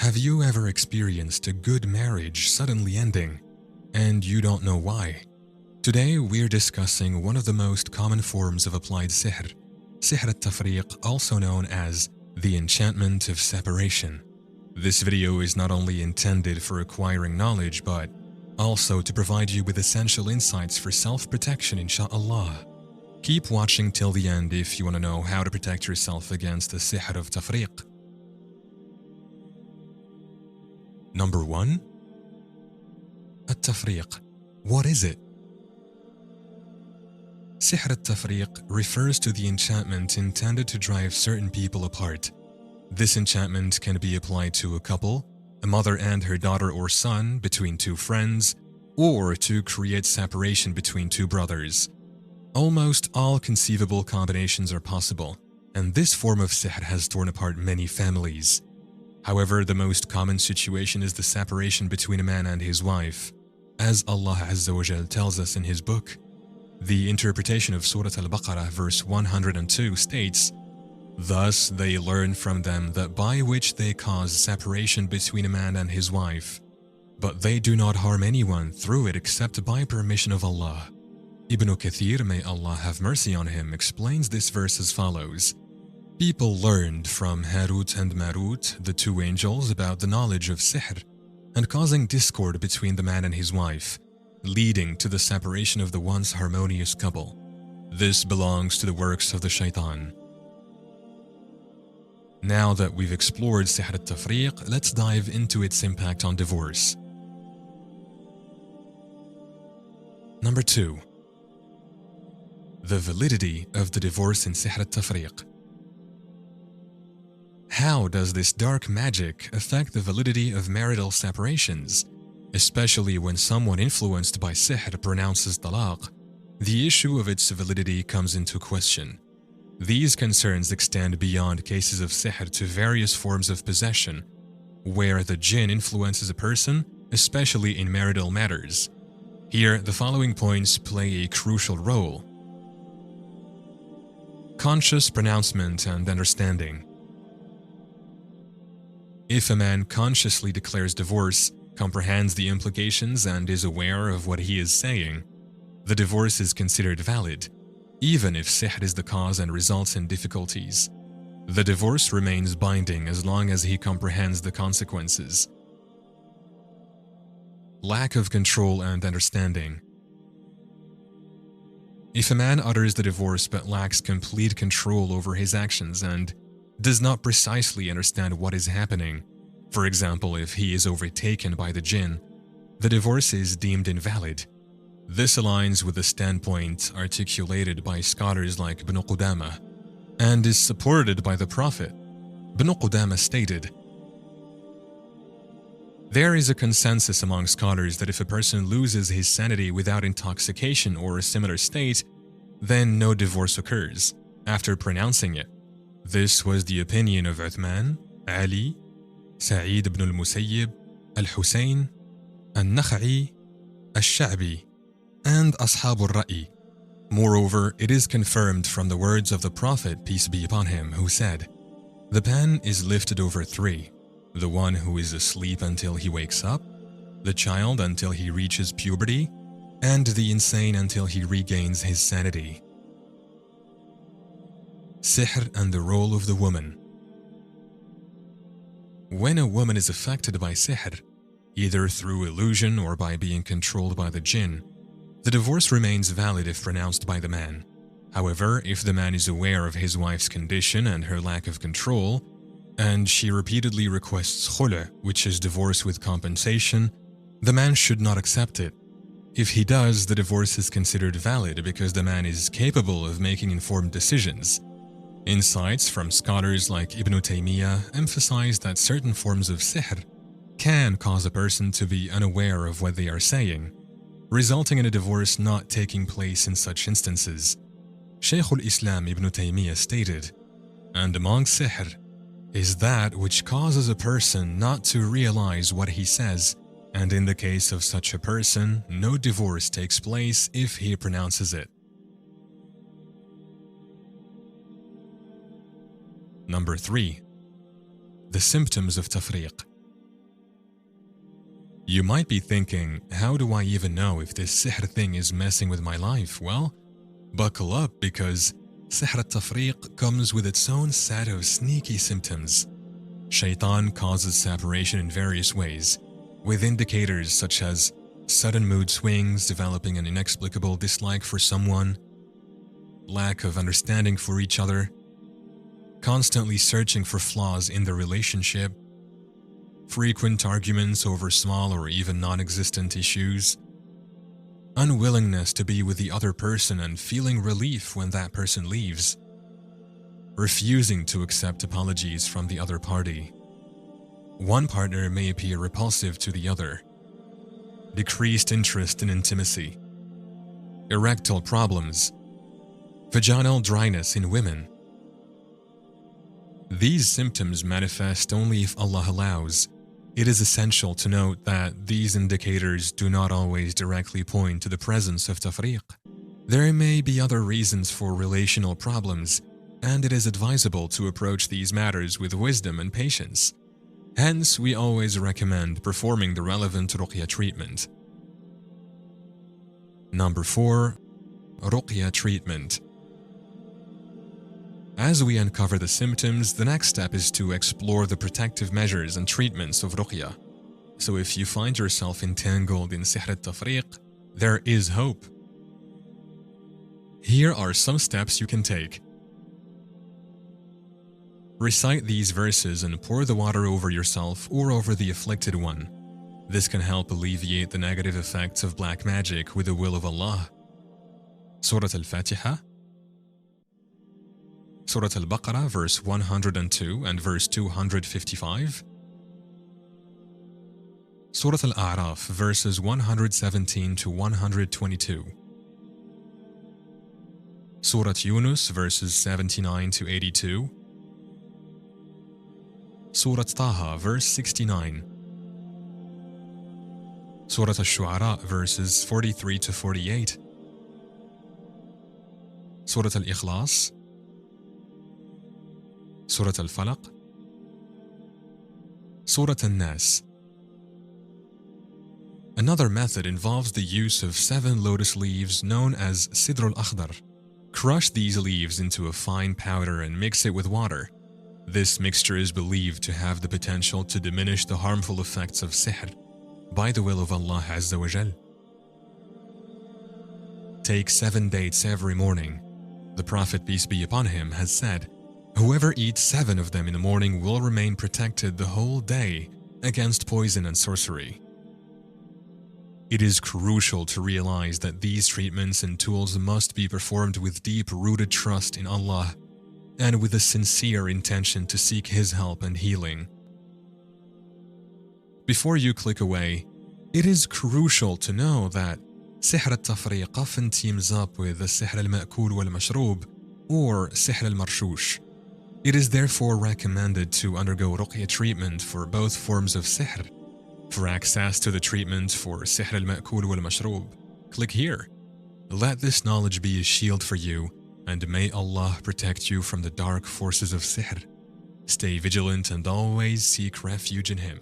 Have you ever experienced a good marriage suddenly ending, and you don't know why? Today we're discussing one of the most common forms of applied sihr, Sihr al Tafreeq, also known as the enchantment of separation. This video is not only intended for acquiring knowledge, but also to provide you with essential insights for self-protection, inshallah. Keep watching till the end if you want to know how to protect yourself against the Sihr of Tafreeq. Number 1. At-Tafreeq. What is it? Sihr al Tafreeq refers to the enchantment intended to drive certain people apart. This enchantment can be applied to a couple, a mother and her daughter or son, between two friends, or to create separation between two brothers. Almost all conceivable combinations are possible, and this form of sihr has torn apart many families. However, the most common situation is the separation between a man and his wife. As Allah Azza wa Jal tells us in His book, the interpretation of Surah Al-Baqarah verse 102 states, "Thus they learn from them that by which they cause separation between a man and his wife, but they do not harm anyone through it except by permission of Allah." Ibn Kathir, may Allah have mercy on him, explains this verse as follows. People learned from Harut and Marut, the two angels, about the knowledge of sihr and causing discord between the man and his wife, leading to the separation of the once harmonious couple. This belongs to the works of the shaitan. Now that we've explored Sihr al Tafreeq, let's dive into its impact on divorce. Number 2. The validity of the divorce in Sihr al Tafreeq. How does this dark magic affect the validity of marital separations, especially when someone influenced by sihr pronounces talaq? The issue of its validity comes into question. These concerns extend beyond cases of sihr to various forms of possession, where the jinn influences a person, especially in marital matters. Here, the following points play a crucial role. Conscious pronouncement and understanding. If a man consciously declares divorce, comprehends the implications, and is aware of what he is saying, the divorce is considered valid, even if sihr is the cause and results in difficulties. The divorce remains binding as long as he comprehends the consequences. Lack of control and understanding. If a man utters the divorce but lacks complete control over his actions and does not precisely understand what is happening, for example, if he is overtaken by the jinn, the divorce is deemed invalid. This aligns with the standpoint articulated by scholars like Ibn Qudamah and is supported by the Prophet. Ibn Qudamah stated, "There is a consensus among scholars that if a person loses his sanity without intoxication or a similar state, then no divorce occurs after pronouncing it. This was the opinion of Uthman, Ali, Sa'id ibn al-Musayyib, al-Husayn, al-Nakha'i, al-Sha'bi, and Ashab al-Ra'i. Moreover, it is confirmed from the words of the Prophet, peace be upon him, who said, 'The pen is lifted over 3, the one who is asleep until he wakes up, the child until he reaches puberty, and the insane until he regains his sanity.'" Sihr and the role of the woman. When a woman is affected by sihr, either through illusion or by being controlled by the jinn, the divorce remains valid if pronounced by the man. However, if the man is aware of his wife's condition and her lack of control, and she repeatedly requests khula, which is divorce with compensation, the man should not accept it. If he does, the divorce is considered valid because the man is capable of making informed decisions. Insights from scholars like Ibn Taymiyyah emphasize that certain forms of sihr can cause a person to be unaware of what they are saying, resulting in a divorce not taking place in such instances. Shaykh al-Islam Ibn Taymiyyah stated, "And among sihr is that which causes a person not to realize what he says, and in the case of such a person, no divorce takes place if he pronounces it." Number 3. The symptoms of tafriq. You might be thinking, how do I even know if this sihr thing is messing with my life? Well, buckle up, because Sihr al Tafreeq comes with its own set of sneaky symptoms. Shaitan causes separation in various ways, with indicators such as sudden mood swings, developing an inexplicable dislike for someone, lack of understanding for each other, constantly searching for flaws in the relationship, frequent arguments over small or even non-existent issues, unwillingness to be with the other person and feeling relief when that person leaves, refusing to accept apologies from the other party. One partner may appear repulsive to the other, decreased interest in intimacy, erectile problems, vaginal dryness in women. These symptoms manifest only if Allah allows. It is essential to note that these indicators do not always directly point to the presence of tafriq. There may be other reasons for relational problems, and it is advisable to approach these matters with wisdom and patience. Hence, we always recommend performing the relevant ruqya treatment. Number 4. Ruqya treatment. As we uncover the symptoms, the next step is to explore the protective measures and treatments of ruqya. So if you find yourself entangled in Sihr al Tafreeq, there is hope. Here are some steps you can take. Recite these verses and pour the water over yourself or over the afflicted one. This can help alleviate the negative effects of black magic with the will of Allah. Surah Al-Fatiha, Surah Al-Baqarah, verse 102 and verse 255. Surah Al-A'raf, verses 117 to 122. Surah Yunus, verses 79 to 82. Surah Taha, verse 69. Surah Al-Shu'ara, verses 43 to 48. Surah Al-Ikhlas, Surah Al-Falaq, Surah Al-Nas. Another method involves the use of 7 lotus leaves known as Sidr al-Akhdar. Crush these leaves into a fine powder and mix it with water. This mixture is believed to have the potential to diminish the harmful effects of sihr by the will of Allah Azza wa Jal. Take 7 dates every morning. The Prophet, peace be upon him, has said, whoever eats 7 of them in the morning will remain protected the whole day against poison and sorcery. It is crucial to realize that these treatments and tools must be performed with deep-rooted trust in Allah and with a sincere intention to seek His help and healing. Before you click away, it is crucial to know that Sihr al Tafreeq often teams up with the Sihr al-Ma'kul wal-Mashroob or Sihr al-Marshush. It is therefore recommended to undergo ruqya treatment for both forms of sihr. For access to the treatment for Sihr al-Ma'kul wal-Mashroob, click here. Let this knowledge be a shield for you, and may Allah protect you from the dark forces of sihr. Stay vigilant and always seek refuge in Him.